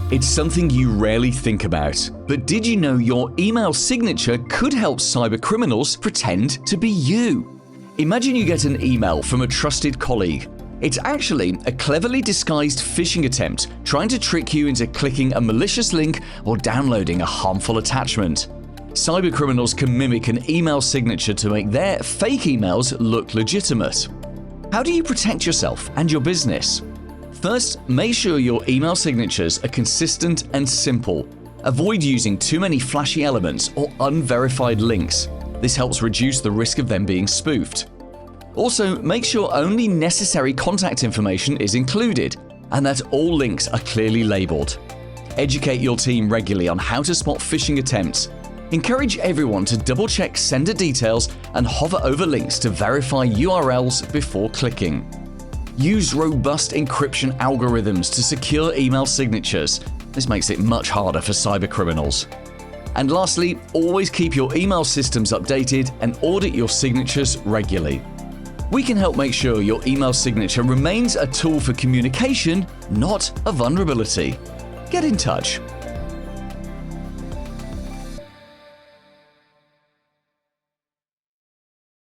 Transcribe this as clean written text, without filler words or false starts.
It's something you rarely think about, but did you know your email signature could help cybercriminals pretend to be you? Imagine you get an email from a trusted colleague. It's actually a cleverly disguised phishing attempt trying to trick you into clicking a malicious link or downloading a harmful attachment. Cybercriminals can mimic an email signature to make their fake emails look legitimate. How do you protect yourself and your business? First, make sure your email signatures are consistent and simple. Avoid using too many flashy elements or unverified links. This helps reduce the risk of them being spoofed. Also, make sure only necessary contact information is included and that all links are clearly labeled. Educate your team regularly on how to spot phishing attempts. Encourage everyone to double-check sender details and hover over links to verify URLs before clicking. Use robust encryption algorithms to secure email signatures. This makes it much harder for cybercriminals. And lastly, always keep your email systems updated and audit your signatures regularly. We can help make sure your email signature remains a tool for communication, not a vulnerability. Get in touch.